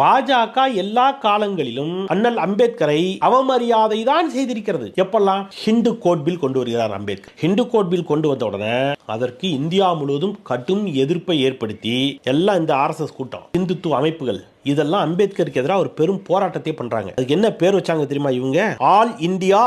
பாஜக எல்லா காலங்களிலும் அண்ணல் அம்பேத்கரை அவமரியாதை தான் செய்திருக்கிறது. எப்பெல்லாம் ஹிந்து கோட் பில் கொண்டு வருகிறார் அம்பேத்கர். ஹிந்து கோட் பில் கொண்டு வந்த உடனே அதற்கு இந்தியா முழுவதும் கடும் எதிர்ப்பை ஏற்படுத்தி எல்லாம் இந்த RSS கூட்டம், இந்துத்துவ அமைப்புகள் இதெல்லாம் அம்பேத்கருக்கு எதிராக ஒரு பெரும் போராட்டத்தை பண்றாங்க. அதுக்கு என்ன பேர் வச்சாங்க தெரியுமா? இவங்க all India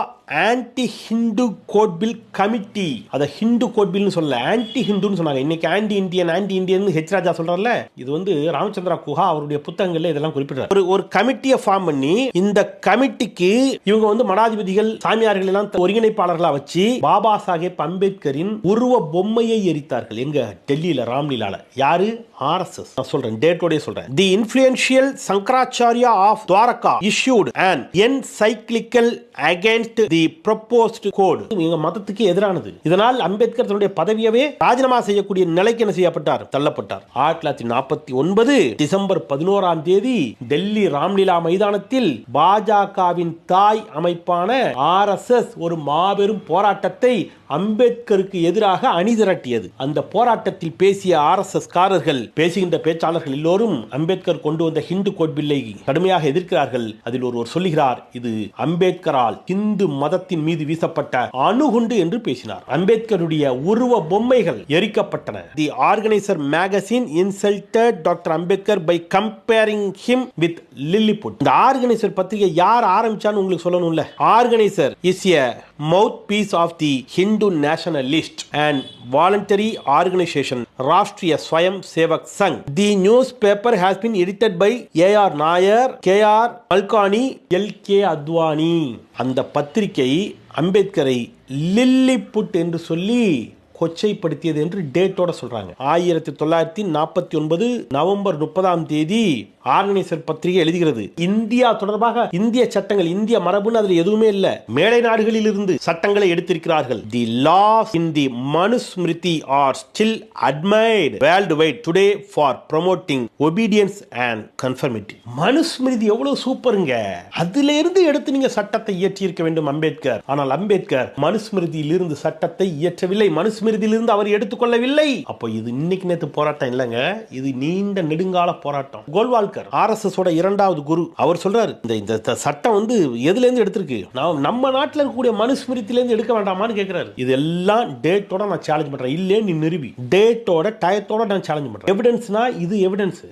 anti Hindu code bill committee. அத ஹிந்து கோட் பில்னு சொல்ல, ஆன்டி ஹிந்துன்னு சொன்னாங்க. இன்னைக்கு ஆன்டி இந்தியன் ஹெச் ராஜா சொல்றாருல, இது வந்து ராமச்சந்திரா குஹா அவருடைய புத்தகங்கள்ல இதெல்லாம் குறிப்பிட்டார். ஒரு கமிட்டியை ஃபார்ம் பண்ணி இந்த கமிட்டிக்கு இவங்க வந்து மடாதிபதிகள், சாமியார்கள் எல்லாம் ஒருங்கிணைப்பாளர்களா வச்சு பாபா சாஹேப் அம்பேத்கரின் உருவ பொம்மையை எரித்தார்கள். எங்க? டெல்லியில ராம்லீலால. யாரு? RSS. நான் சொல்றேன், டேட்டோட சொல்றேன். The influential Shankaracharya of Dwarka issued an encyclical against the proposed code. இவங்க மதத்துக்கு எதிரானது. இதனால் அம்பேத்கர் தன்னுடைய பதவியவே ராஜினாமா செய்யக்கூடிய நிலைக்கு என்ன செய்யப்பட்டார்? தள்ளப்பட்டார். 1949 டிசம்பர் 11 டெல்லி ராம்லீலா மைதானத்தில் பாஜகவின் தாய் அமைப்பான RSS ஒரு மாபெரும் போராட்டத்தை அம்பேத்கருக்கு எதிராக அணிதிரட்டியது. அந்த போராட்டத்தில் பேசிய RSS காரர்கள், பேசுகின்ற பேச்சாளர்கள் எல்லோரும் அம்பேத்கர் கொண்டு வந்த ஹிந்து கோட் பில்லை கடுமையாக எதிர்க்கிறார்கள். அதில் ஒருவர் சொல்லுகிறார், இது அம்பேத்கரால் இந்து மதத்தின் மீது வீசப்பட்ட அணுகுண்டு என்று பேசினார். அம்பேத்கருடைய உருவ பொம்மைகள் எரிக்கப்பட்டன. The Organiser magazine insulted doctor Ambedkar by comparing him with Lilliput. இந்த ஆர்கனைசர் பத்திரிகை யார் ஆரம்பிச்சான்னு உங்களுக்கு சொல்லணும்ல. Organiser is a mouthpiece of the Hindu nationalist and voluntary organization Rashtriya Swayam Sevak Sangh. The newspaper has been edited by A.R. Nair, K.R. Malkani, L.K. Advani. அந்த பத்திரிகை அம்பேத்கரை Lilliput என்று சொல்லி கொச்சைப்படுத்தியது என்று டேட்டோட சொல்றாங்க. 1949 நவம்பர் 30 ஆர்கனைசர் பத்திரிகை எழுதுகிறது, இந்தியா தொடர்பாக இந்திய சட்டங்கள், இந்திய மரபுன்னு அதுல எதுவுமே இல்ல. மேலை நாடுகளில் இருந்து சட்டங்களை எடுத்திருக்கிறார்கள். The laws in the Manusmriti are still admired world wide today for promoting obedience and conformity. Manusmriti எவ்வளவு சூப்பருங்க. அதுல இருந்து எடுத்து நீங்க சட்டத்தை இயற்றி இருக்க வேண்டும் அம்பேத்கர். ஆனால் அம்பேத்கர் மனுஸ்மிருதியில் இருந்து சட்டத்தை இயற்றவில்லை, மனுஸ்மிருதியிலிருந்து அவர் எடுத்துக்கொள்ளவில்லை. அப்போ இது இன்னைக்கு நேத்து போராட்டம் இல்லைங்க, இது நீண்ட நெடுங்கால போராட்டம். கோல்வால்கர் RSS ஓட இரண்டாவது குரு, அவர் சொல்றாரு, இந்த சட்டம் வந்து எதுல இருந்து எடுத்திருக்கு, நம்ம நாட்டில் இருக்கக்கூடிய மனுஸ்மிருதியில இருந்து எடுக்க வேண்டாமான்னு கேட்கிறாரு. இதெல்லாம் டேட்டோட நான் சேலஞ்ச் பண்றேன். இல்லே நீ நிரூபி. டேட்டோட டயத்தோட நான் சேலஞ்ச் பண்றேன். எவிடன்ஸ்னா இது எவிடன்ஸ்.